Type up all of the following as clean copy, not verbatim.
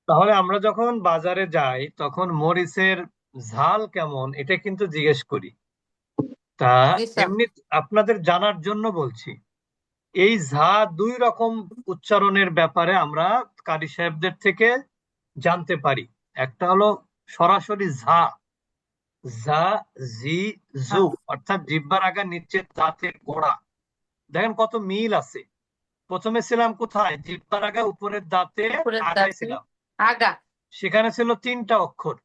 তাহলে আমরা যখন বাজারে যাই তখন মরিচের ঝাল কেমন এটা কিন্তু জিজ্ঞেস করি। তা জি স্যার। এমনি আপনাদের জানার জন্য বলছি, এই ঝা দুই রকম উচ্চারণের ব্যাপারে আমরা কারি সাহেবদের থেকে জানতে পারি। একটা হলো সরাসরি ঝা, ঝা, জি, জু, হ্যাঁ, অর্থাৎ জিহ্বার আগা নিচের দাঁতের গোড়া। দেখেন কত মিল আছে। প্রথমে ছিলাম কোথায়? জিহ্বার আগা উপরের দাঁতে উপরের আগায় দাঁতে ছিলাম, আগা। সেখানে ছিল তিনটা অক্ষর।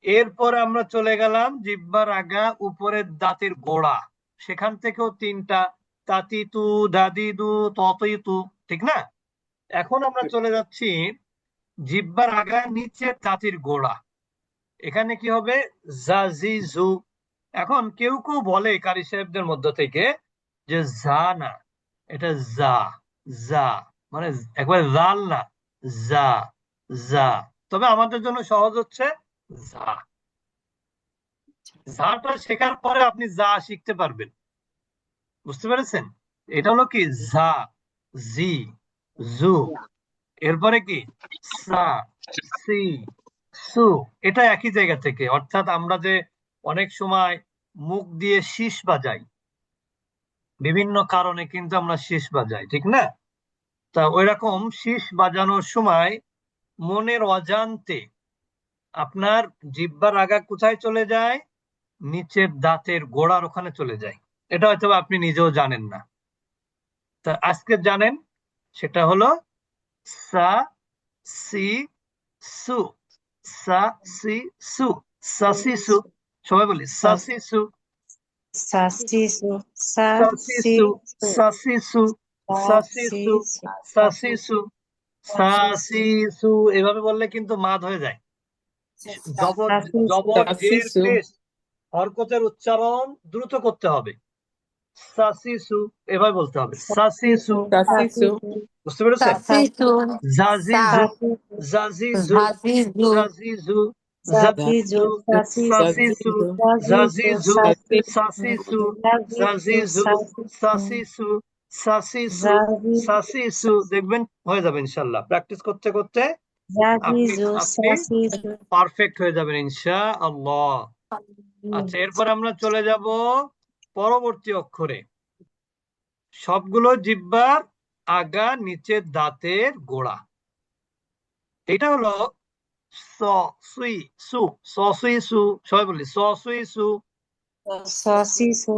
এরপর আমরা চলে গেলাম জিহ্বার আগা উপরের দাঁতের গোড়া, সেখান থেকেও তিনটা, তাতি তু, দাদি দু, ততই তু, ঠিক না? এখন আমরা চলে যাচ্ছি জিহ্বার আগা নিচের দাঁতের গোড়া, এখানে কি হবে? জাজিজু। এখন কেউ কেউ বলে কারি সাহেবদের মধ্য থেকে যে জা না, এটা জা, জা, মানে একবার জাল না, জা, জা। তবে আমাদের জন্য সহজ হচ্ছে জা। জাটা শেখার পরে আপনি যা শিখতে পারবেন। বুঝতে পেরেছেন? এটা হলো কি যা, জি, জু, এরপরে কি সা, সি, সু। এটা একই জায়গা থেকে, অর্থাৎ আমরা যে অনেক সময় মুখ দিয়ে শীষ বাজাই, বিভিন্ন কারণে কিন্তু আমরা শীষ বাজাই, ঠিক না? তা ওই রকম শীষ বাজানোর সময় মনের অজান্তে আপনার জিহ্বার আগা কোথায় চলে যায়? নিচের দাঁতের গোড়ার ওখানে চলে যায়। এটা হয়তো আপনি নিজেও জানেন না। তা আজকে জানেন, সেটা হলো সা, সি, সু, সা, সি, সু, সাসি সু। সবাই বলি সাসি সু, Saciso, সাসি সু, saciso, সাসি সু, সাসি সু, saciso, সাসি সু, সাসি saciso, সু। এভাবে বললে কিন্তু মাদ হয়ে যায়। জবর, saciso, জবর জের সাসিসু। পেশ হরকতের উচ্চারণ দ্রুত করতে হবে। সাসিসু, এভাবে বলতে হবে সাসিসু। saciso, সাসিসু। saciso, বুঝতে পেরেছেন? সাসিসু। সা। জাজিজু, saciso, জাজিজু, ঝাজিজু। জাজিজু, saciso, জাজিজু, saciso, সাসিসু, saciso, জাজিজু, সাসিসু, saciso, জাজিজু, saciso, সাসিসু, সাসিসু, saciso, সাসিসু। দেখবেন হয়ে যাবে ইনশাল্লাহ, প্র্যাকটিস করতে করতে আপনি saciso, আপনি saciso. পারফেক্ট হয়ে যাবেন ইনশাআল্লাহ। আচ্ছা, এরপর আমরা চলে যাব পরবর্তী অক্ষরে। সবগুলো জিহ্বার আগা নিচের দাঁতের গোড়া। এটা হলো স, সুই, সু, স, সুই, সু। সবাই বলি স, সুই, সু, Saciso,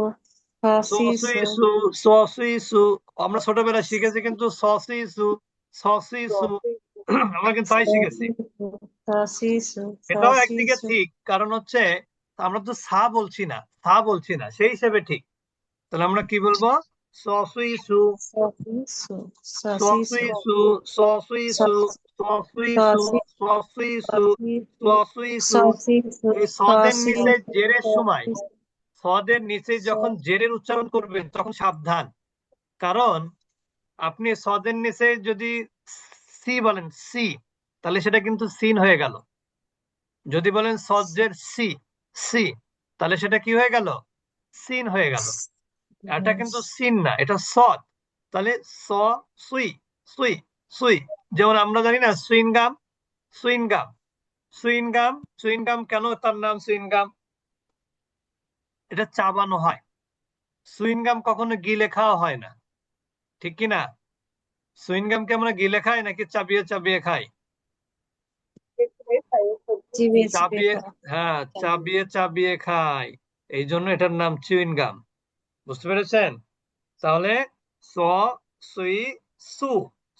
স, সুই, saciso, সু, স, সুই, সু। আমরা ছোটবেলায় শিখেছি কিন্তু স, সুই, সু, স, সুই, সু। আমরা কিন্তু তাই শিখেছি। saciso, এটাও একদিকে saciso, ঠিক, কারণ hচ্ছে আমরা তো সা বলছি না, সা বলছি না, সেই হিসেবে ঠিক। তাহলে আমরা কি বলবো? স, সুই, সু, saciso, স, সুই, saciso, সু, স, সুই, সু, স, সুই, সু, saciso, স, সুই, সু, স, সুই, সু। saciso, এই সদের নিচে saciso, জেরের সময়, সদের নিচে যখন জেরের উচ্চারণ করবেন তখন সাবধান। কারণ আপনি সদের নিচে যদি সি বলেন, সি, তাহলে সেটা কিন্তু সিন হয়ে গেল। যদি বলেন সজ্জের সি, সি, তাহলে সেটা কি হয়ে গেল? সিন হয়ে গেল। এটা কিন্তু সিন না, এটা সদ। তাহলে স, সুই, সুই, সুই। যেমন আমরা জানি না সুইনগাম, সুইনগাম, সুইনগাম, সুইনগাম কেন তার নাম সুইনগাম? এটা চাবানো হয়। সুইনগাম কখনো গিলে খাওয়া হয় না, ঠিক কি না? সুইনগামকে আমরা গিলে খাই নাকি চাবিয়ে চাবিয়ে খাই? চিবে চিবে চাবিয়ে, খাওয়া। হ্যাঁ, চাবিয়ে চাবিয়ে খাই। এই জন্য এটার নাম চুইনগাম। বুঝতে পেরেছেন? তাহলে স, সুই, সু,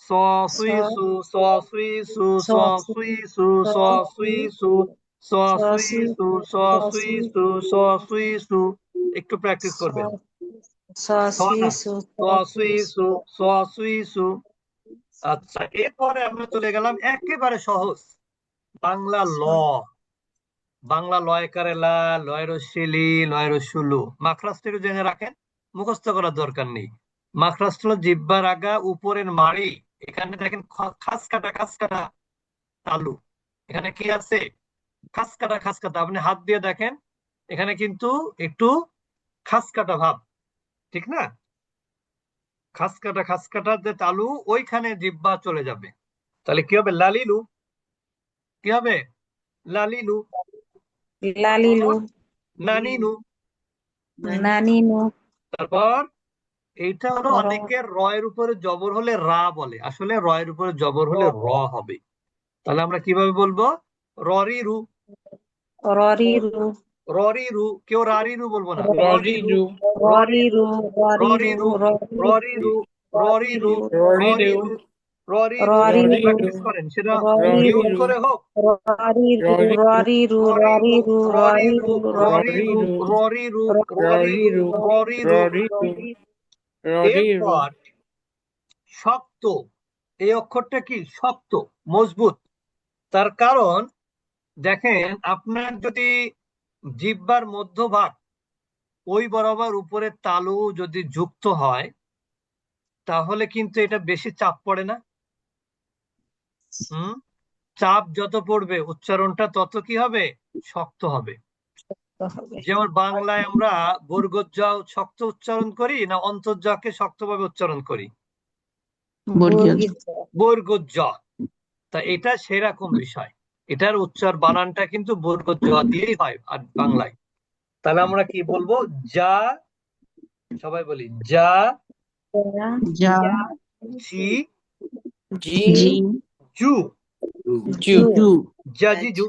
স, সুই, সু, স, সুই, সু, স, সুই, সু, স, সুই, সু, স, সুই, সু, স, সুই, সু, স, সুই, সু। একটু প্র্যাকটিস করবেন। স না, Saciso, স, সুই, সু, স, সুই, সু। আচ্ছা, এরপরে আমরা চলে গেলাম একেবারে সহজ বাংলা ল। বাংলা লয় কারে লা, লয় রস্যি লি, লয় রস্যু লু। মাখরাজটা একটু জেনে রাখেন, মুখস্থ করার দরকার নেই। মাখরাজ হলো জিহ্বার আগা উপরের মাড়ি। এখানে দেখেন খাস কাটা, খাস কাটা তালু। এখানে কি আছে? খাস কাটা, খাস কাটা। আপনি হাত দিয়ে দেখেন, এখানে কিন্তু একটু খাস কাটা ভাব, ঠিক না? খাস কাটা, খাস কাটা যে তালু, ওইখানে জিহ্বা চলে যাবে। তাহলে কি হবে? লালিলু, কি হবে? লালিলু। লালিলু, নানিনু। নানিনু, তারপর এইটা হলো র, অনেকের রয়ের উপরে জবর হলে রা বলে, আসলে রয়ের উপরে জবর হলে র হবে। তাহলে আমরা কিভাবে বলবো? ররিরু। ররিরু, ররিরু, কেউ রারিরু বলবো না। ররিরু, Roriru, ররিরু, ররিরু, ররিরু, ররিরু, ররিরু, ররিরু, Roriru, ররিরু, ররিরু একটু ররিরু, প্র্যাকটিস করেন, সেটা মিউট ররিরু, করে হোক। ররিরু, Roriru, ররিরু, ররিরু, ররিরু, ররিরু, ররিরু, ররিরু, ররিরু, ররিরু, Roriru, ররিরু, Roriru, ররিরু। Roriru, এরপর শক্ত, এই অক্ষরটা কি শক্ত, মজবুত। তার কারণ দেখেন, আপনার যদি জিহ্বার মধ্যভাগ ওই বরাবর উপরে তালু যদি যুক্ত হয়, তাহলে কিন্তু এটা বেশি চাপ পড়ে না। হুম, চাপ যত পড়বে উচ্চারণটা তত কি হবে? শক্ত হবে। হবে। যেমন বাংলায় আমরা বর্গজ শক্ত উচ্চারণ করি না অন্তর্জকে শক্তভাবে উচ্চারণ করি? বর্গীয় জ, বর্গজ। তা এটা সেরকম বিষয়, এটার উচ্চার বানানটা কিন্তু বর্গজ দিয়েই হয় আর বাংলায়। তাহলে আমরা কি বলবো? যা, সবাই বলি যা, যা, জি, Ji, জি, জু, Ju, জাজিজু, জাজিজু,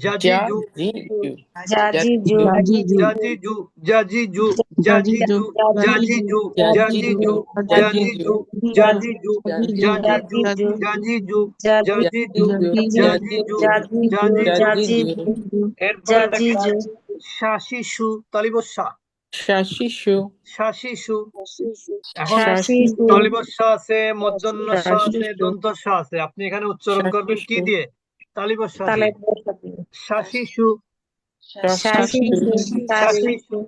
জাজিজু, Jaju, জাজিজু, জাজিজু, জাজিজু, জাজিজু, জাজিজু, জাজিজু, জাজিজু, জাজিজু, জাজিজু, জাজিজু, জাজিজু, জাজিজু, জাজিজু, জাজিজু, জাজিজু, জাজিজু। জাজিজু, এরপরে দেখেন জাজিজু, শাশিসু, তালিবস্যা, Shashishu, শাশিসু। এখন শাসিসু, তালিবস্যা আছে, মূর্ধন্য ষ আছে, Shashishu, দন্ত ষ আছে, আপনি এখানে উচ্চারণ করবেন কি Shashishu, দিয়ে? তালিবস্যা তালে দিয়ে। শাশিসু, শাসিসু, শাশিসু, শাসিসু,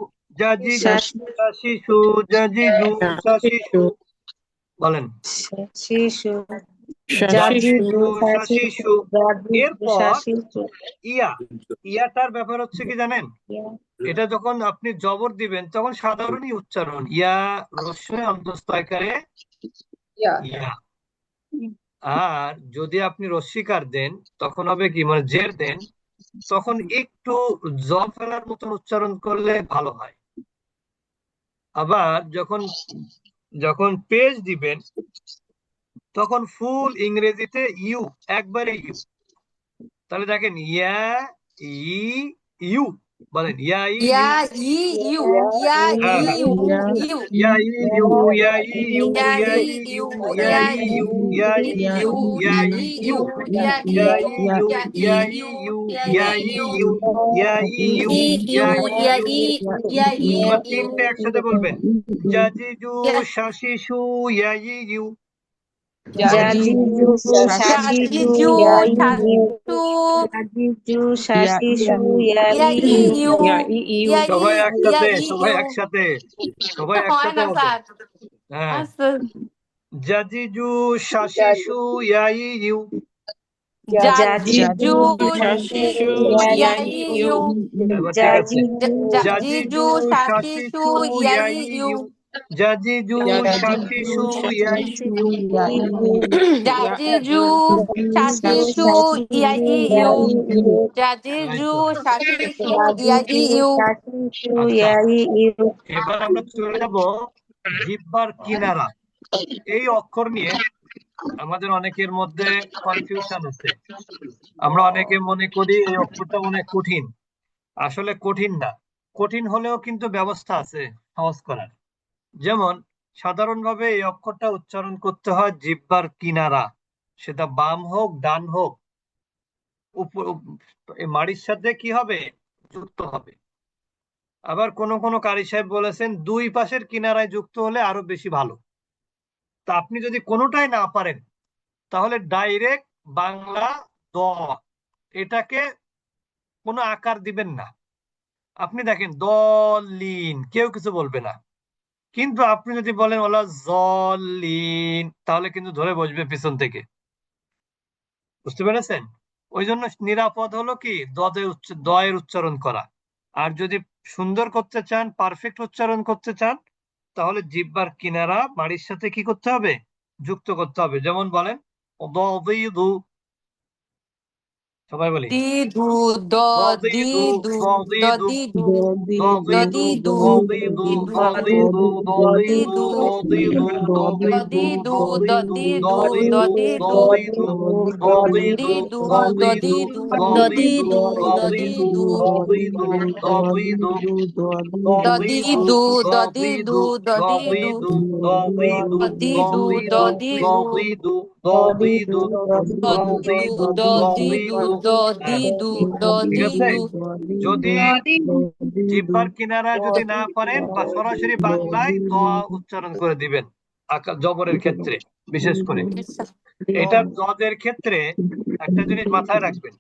জাজিজু, শাসিসু, শাশিসু, জাজিজু, শাশিসু। বলেন শিশু, Shashishu, জাজিজু, শাসিসু, শাশিসু। জাজিজু, এরপর শাসিসু, ইয়া, ইয়াটার ব্যাপার হচ্ছে কি জানেন? এটা যখন আপনি জবর দিবেন তখন সাধারণই উচ্চারণ, ইয়া রস্যই অন্তস্থ আকারে ইয়া। আর যদি আপনি রস্যিকার দেন তখন হবে কি, মানে জের দেন, তখন একটু জ ফেলার মতন উচ্চারণ করলে ভালো হয়। আবার যখন যখন পেজ দিবেন তখন ফুল ইংরেজিতে ইউ, একবারে ইউ। তাহলে দেখেন ইয়া, ই, ইউ, বলেন ইয়া, ই, ইউ। Ya, iu. Ya, হ্যাঁ, হ্যাঁ, iu. Iu. ইয়া, ই, ইউ, ইয়া, ই, ইউ, Ya, ইয়া, ই, ইউ, iu. ইয়া, Ya, ই, ইউ, ইয়া, ই, ইউ, iu. ইয়া, Ya, ই, ইউ, iu. Ya, ইয়া, ই, iu. ইউ, Ya, ইয়া, ই, iu. ইউ, Ya, ইয়া, ই, iu. ইউ, ইয়া, ই, ইউ, ইয়া, Iu. ই, Ya, ইউ। ya, এবার iu. তিনটে একসাথে বলবেন, জাজিজু, Ya, শাশিসু, ইয়া, ই, ইউ। বলেন জাজিজু, শাসিসু, jaju, ইয়াইউ, shashu. জাজিজু, শাসিসু, Ya, ইয়াইউ, iu. Ya, সবাই ya, একসাথে, সবাই iu. একসাথে, সবাই এটা হয় একসাথে না হবে। স্যার। হ্যাঁ, আচ্ছা। জাজিজু, শাশিসু, ইয়া, ই, ইউ। জাজিজু, জাজিজু, শাসিসু, Shashishu, শাসিসু, ইয়াইউ, ইয়াইউ। এবার ঠিক আছে, জাজিজু, জাজিজু, জাজিজু, শাসিসু, শাশিসু, ইয়া, ই, ইয়াইউ। ইউ। জাজিজু, Yajidu, শাশিসু, ইয়া, ই, Shashishu, ইউ। জাজিজু, Yajidu, শাসিসু, ইয়াইউ। জাজিজু, শাসিসু, ইয়াইউ। আচ্ছা, এবার আমরা চলে যাব জিহ্বার কিনারা। এই অক্ষর নিয়ে আমাদের অনেকের মধ্যে কনফিউশন আছে। আমরা অনেকে মনে করি এই অক্ষরটা অনেক কঠিন, আসলে কঠিন না। কঠিন হলেও কিন্তু ব্যবস্থা আছে সহজ করার। যেমন সাধারণভাবে এই অক্ষরটা উচ্চারণ করতে হয় জিহ্বার কিনারা, সেটা বাম হোক ডান হোক, এই মাড়ির সাথে কি হবে? যুক্ত হবে। আবার কোন কোন কারি সাহেব বলেছেন দুই পাশের কিনারায় যুক্ত হলে আরো বেশি ভালো। তা আপনি যদি কোনোটাই না পারেন তাহলে ডাইরেক্ট বাংলা দ, এটাকে কোনো আকার দিবেন না। আপনি দেখেন দলিন, কেউ কিছু বলবে না। কিন্তু আপনি যদি বলেন ওলা জলিন, তাহলে কিন্তু ধরে বসবে পিছন থেকে। বুঝতে পেরেছেন? ওই জন্য নিরাপদ হলো কি দয়ের উচ্চারণ করা। আর যদি সুন্দর করতে চান, পারফেক্ট উচ্চারণ করতে চান, তাহলে জিহ্বার কিনারা মাড়ির সাথে কি করতে হবে? যুক্ত করতে হবে। যেমন বলেন দাদিদু সবাই বলি দি ধু দ দি দাদিদু দু দাদিদু দদি দু দাদিদু দদি দাদিদু দু দাদিদু দদি দাদিদু দু দাদিদু দদি দু দাদিদু দদি দাদিদু দু দাদিদু দদি দাদিদু দু দদি দাদিদু দু দাদিদু দদি দাদিদু দু দদি দু দাদিদু দদি দু দাদিদু দদি দু দাদিদু দদি দাদিদু দু দাদিদু দদি দাদিদু দু ঠিক দদি আছে দু যদি জিহ্বার কিনারায় যদি না পারেন বা সরাসরি বাংলায় দ উচ্চারণ করে দিবেন জবরের ক্ষেত্রে বিশেষ করে এটা জদের ক্ষেত্রে একটা জিনিস মাথায় রাখবেন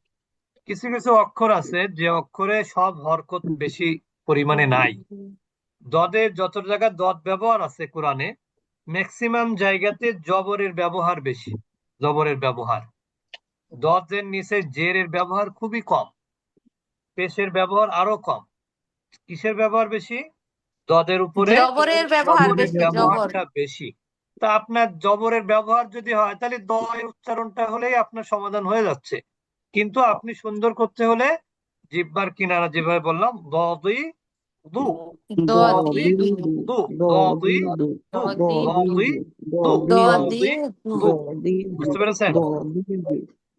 কিছু কিছু অক্ষর আছে যে অক্ষরে সব হরকত বেশি পরিমাণে নাই দদের যত জায়গায় দদ ব্যবহার আছে কোরআনে ম্যাক্সিমাম জায়গাতে জবরের ব্যবহার বেশি জবরের ব্যবহার দদের নিচে জেরের ব্যবহার খুবই কম পেশের ব্যবহার আরো কম কিসের ব্যবহার বেশি দদের উপরে জবরের ব্যবহার জবরের বেশি জবর ব্যবহারটা বেশি তা আপনার জবরের ব্যবহার যদি হয় তাহলে দয়ের উচ্চারণটা হলেই আপনার সমাধান হয়ে যাচ্ছে কিন্তু আপনি সুন্দর করতে হলে জিহ্বার কিনারা যেভাবে বললাম দদি দু দদি দদি দু দু দদি দু দদি দদি দু দদি দদি দু দু বুঝতে পেরেছেন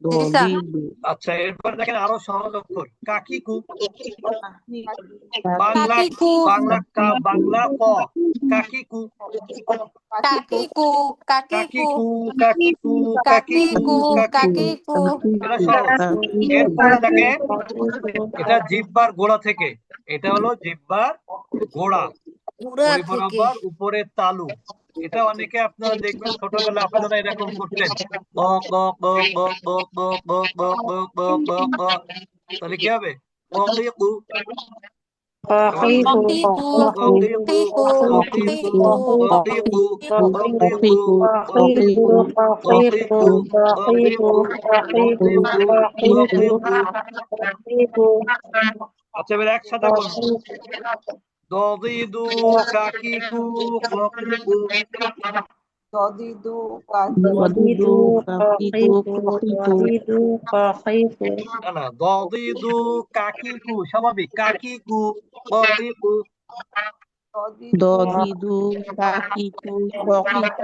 জি স্যার আচ্ছা এরপর দেখেন আরো সহজ অক্ষর কাকিকু বাংলা কাকিকু বাংলা বাংলা ক কাকিকু কাকিকু কাকিকু কাকিকু কাকিকু কাকিকু কাকিকু এটা সহজ এরপরে দেখেন এটা জিহ্বার গোড়া থেকে এটা হলো জিহ্বার গোড়া পুরা ওই থেকে বরাবর উপরের তালু এটা অনেকে আপনারা দেখবেন ছোটবেলায় আপনারা এরকম করতেন ক ক ক ক ক ক ক ক ক ক ক ক তাহলে কি হবে ককিকু ককিকু ককিকু ককিকু ককিকু ককিকু ককিকু ককিকু ককিকু ককিকু ককিকু আচ্ছা এবার একসাথে বলবো দদিদু কাকিকু ককিকু না না দদিদু কাকিকু স্বাভাবিক কাকিকু ককিকু দদিদু কাকিকু ককিকু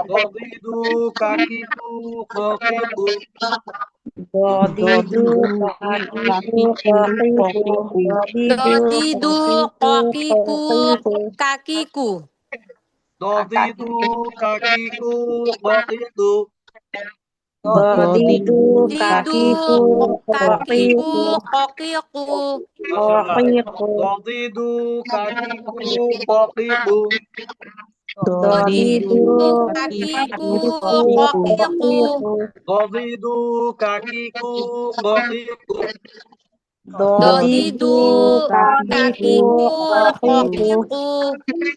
দদিদু কাকিকু ককিকু দদিদু কাকিকু ককিকু দদি দু ককিকু কাকিকু দদিদু কাকিকু ককিকু দদিদু দিদু কাকিকু কাকিকু ককিকু মাশাআল্লাহ দদিদু কাকিকু ককিকু দদিদু কাকিকু কাকিকু ককিকু দদিদু কাকিকু ককিকু দদিদু কাকিকু ককিকু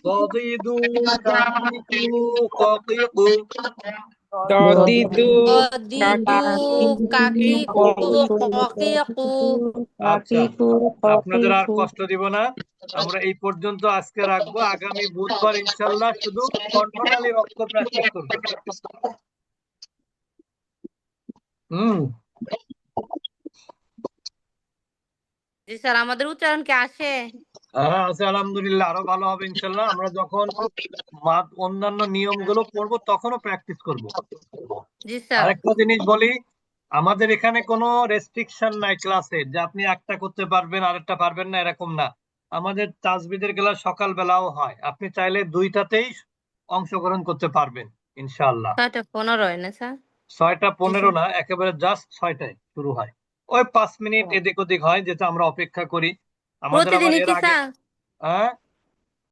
দদিদু কাকিকু ককিকু দদিদু দদিদু কাকিকু ককিকু আচ্ছা আপনাদের আর কষ্ট দিব না আমরা এই পর্যন্ত আজকে রাখবো আগামী বুধবার ইনশাল্লাহ শুধু কণ্ঠনালীর অক্ষর প্র্যাকটিস করবেন জি স্যার আমাদের উচ্চারণ কি আসে হ্যাঁ আছে আলহামদুলিল্লাহ আরো ভালো হবে ইনশাল্লাহ আমরা যখন অন্যান্য নিয়মগুলো পড়বো তখনও প্র্যাকটিস করব জি স্যার আরেকটা জিনিস বলি আমাদের এখানে কোনো রেস্ট্রিকশন নাই ক্লাসে যে আপনি একটা করতে পারবেন আরেকটা পারবেন না এরকম না আমাদের তাজবিদের ক্লাস সকাল বেলাও হয় আপনি চাইলে দুইটাতেই অংশগ্রহণ করতে পারবেন ইনশাআল্লাহ 6:15 না স্যার 6:15 না একেবারে জাস্ট 6টায় শুরু হয় ওই 5 মিনিট এদিক ওদিক হয় যেটা আমরা অপেক্ষা করি আমাদের আবার প্রতিদিনই এর কি আগে স্যার হ্যাঁ